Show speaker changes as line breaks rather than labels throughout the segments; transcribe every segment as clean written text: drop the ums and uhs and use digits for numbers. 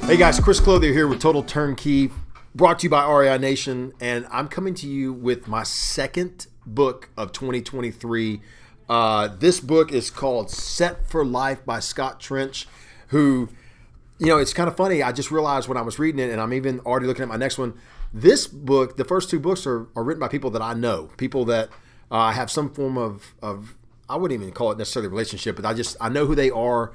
Hey guys, Chris Clothier here with Total Turnkey, brought to you by REI Nation, and I'm coming to you with my second book of 2023. This book is called Set for Life by Scott Trench, who, it's kind of funny. I just realized when I was reading it, and I'm even already looking at my next one, this book, the first two books are written by people that I know, people that have some form of, I wouldn't even call it necessarily a relationship, but I know who they are,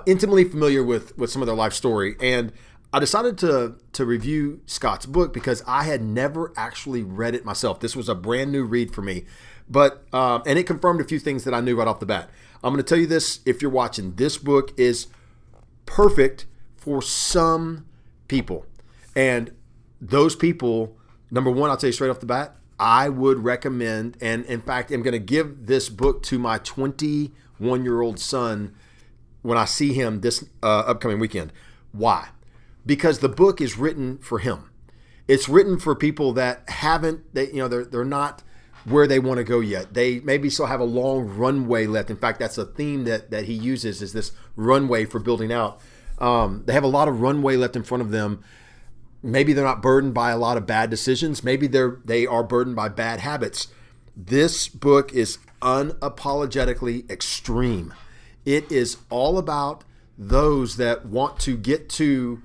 intimately familiar with some of their life story. And I decided to review Scott's book because I had never actually read it myself. This was a brand new read for me, but and it confirmed a few things that I knew right off the bat. I'm going to tell you this, if you're watching, this book is perfect for some people. And those people, number one, I'll tell you straight off the bat, I would recommend, and in fact, I'm going to give this book to my 21-year-old son when I see him this upcoming weekend. Why? Because the book is written for him. It's written for people that they're not where they want to go yet. They maybe still have a long runway left. In fact, that's a theme that he uses, is this runway for building out. They have a lot of runway left in front of them. Maybe they're not burdened by a lot of bad decisions. Maybe they are burdened by bad habits. This book is unapologetically extreme. It is all about those that want to get to,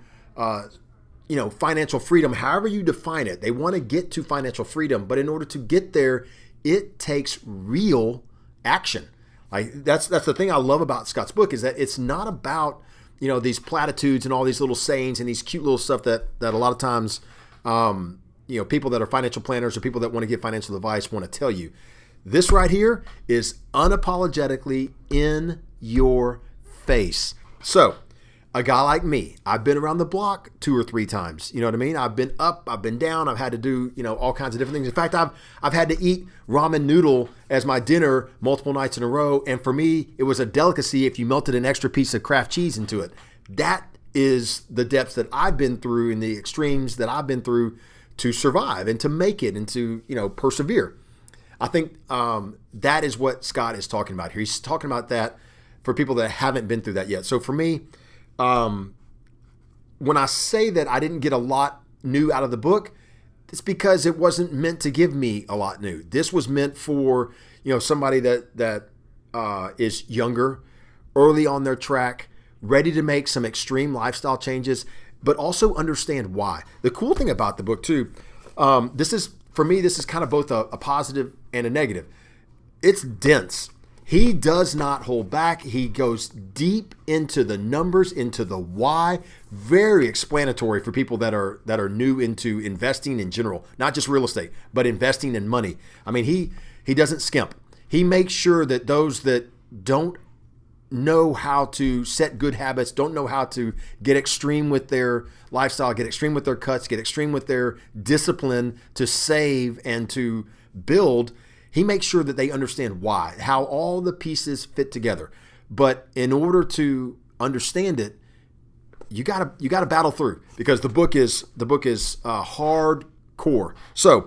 financial freedom, however you define it. They want to get to financial freedom, but in order to get there, it takes real action. Like that's the thing I love about Scott's book, is that it's not about, these platitudes and all these little sayings and these cute little stuff that a lot of times, people that are financial planners or people that want to give financial advice want to tell you. This right here is unapologetically in your face. So, a guy like me, I've been around the block 2 or 3 times. You know what I mean? I've been up, I've been down, I've had to do, all kinds of different things. In fact, I've had to eat ramen noodle as my dinner multiple nights in a row. And for me, it was a delicacy if you melted an extra piece of Kraft cheese into it. That is the depths that I've been through and the extremes that I've been through to survive and to make it and to, persevere. I think that is what Scott is talking about here. He's talking about that for people that haven't been through that yet. So for me, when I say that I didn't get a lot new out of the book, it's because it wasn't meant to give me a lot new. This was meant for, somebody that is younger, early on their track, ready to make some extreme lifestyle changes, but also understand why. The cool thing about the book too, this is kind of both a positive and a negative. It's dense. He does not hold back. He goes deep into the numbers, into the why. Very explanatory for people that are new into investing in general, not just real estate, but investing in money. I mean, he doesn't skimp. He makes sure that those that don't know how to set good habits, don't know how to get extreme with their lifestyle, get extreme with their cuts, get extreme with their discipline to save and to build, he makes sure that they understand why, how all the pieces fit together. But in order to understand it, you gotta battle through, because the book is hardcore. So,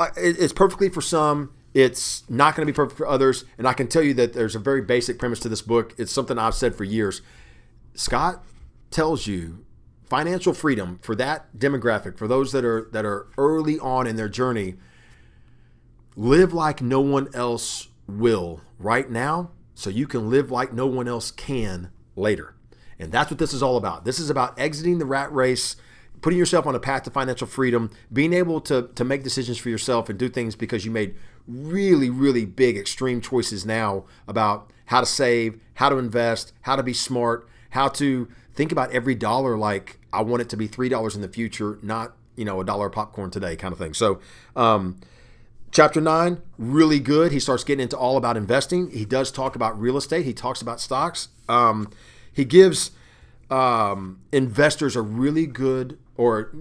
it's perfectly for some. It's not going to be perfect for others. And I can tell you that there's a very basic premise to this book. It's something I've said for years. Scott tells you financial freedom for that demographic, for those that are early on in their journey. Live like no one else will right now, so you can live like no one else can later. And that's what this is all about. This is about exiting the rat race, putting yourself on a path to financial freedom, being able to make decisions for yourself and do things because you made really, really big, extreme choices now about how to save, how to invest, how to be smart, how to think about every dollar like I want it to be $3 in the future, not, $1 of popcorn today kind of thing. So, Chapter 9, really good. He starts getting into all about investing. He does talk about real estate. He talks about stocks. He gives investors a really good, or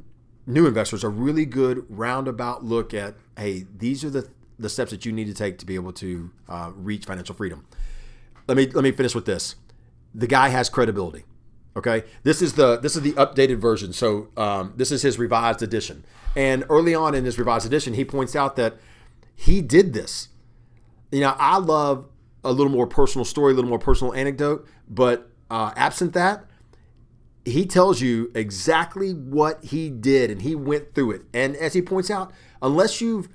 new investors, a really good roundabout look at, hey, these are the steps that you need to take to be able to reach financial freedom. Let me finish with this. The guy has credibility. Okay, this is the updated version. So this is his revised edition. And early on in his revised edition, he points out that he did this. I love a little more personal story, a little more personal anecdote, but absent that, he tells you exactly what he did, and he went through it. And as he points out, unless you've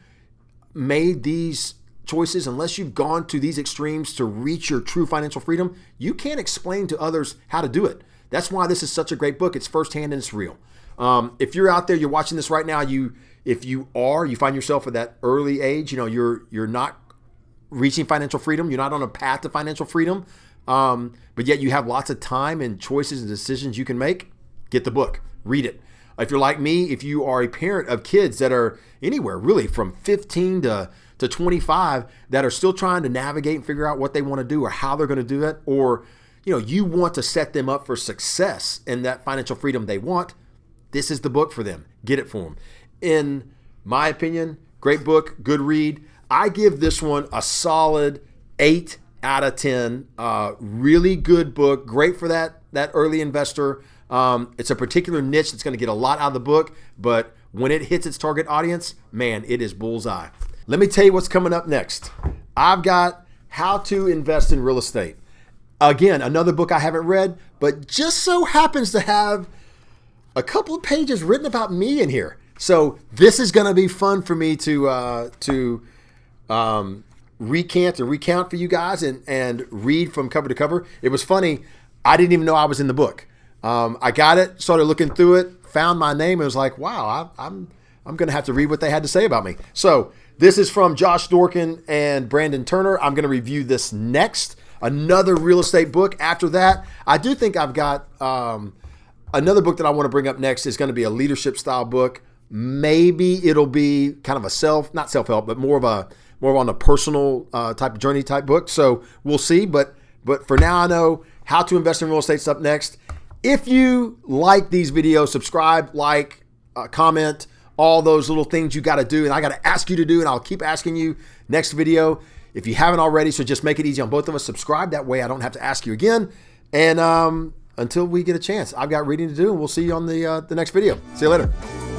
made these choices, unless you've gone to these extremes to reach your true financial freedom, you can't explain to others how to do it. That's why this is such a great book. It's firsthand and it's real. If you're out there, you're watching this right now, you find yourself at that early age, you're not reaching financial freedom, you're not on a path to financial freedom, but yet you have lots of time and choices and decisions you can make, get the book, read it. If you're like me, if you are a parent of kids that are anywhere really from 15 to 25 that are still trying to navigate and figure out what they want to do or how they're going to do it, or you want to set them up for success in that financial freedom they want, this is the book for them. Get it for them. In my opinion, great book, good read. I give this one a solid 8 out of 10. Really good book, great for that early investor. It's a particular niche that's going to get a lot out of the book, but when it hits its target audience, man, it is bullseye. Let me tell you what's coming up next. I've got How to Invest in Real Estate. Again, another book I haven't read, but just so happens to have a couple of pages written about me in here. So this is going to be fun for me to recount for you guys and read from cover to cover. It was funny. I didn't even know I was in the book. I got it, started looking through it, found my name, and was like, wow, I'm going to have to read what they had to say about me. So this is from Josh Dorkin and Brandon Turner. I'm going to review this next. Another real estate book. After that, I do think I've got another book that I want to bring up next is going to be a leadership style book. Maybe it'll be kind of a not self-help, but more on a personal type of journey type book. So we'll see. But for now, I know How to Invest in Real Estate's up next. If you like these videos, subscribe, comment, all those little things you got to do, and I got to ask you to do, and I'll keep asking you next video. If you haven't already, so just make it easy on both of us. Subscribe. That way I don't have to ask you again. And until we get a chance, I've got reading to do, and we'll see you on the next video. See you later.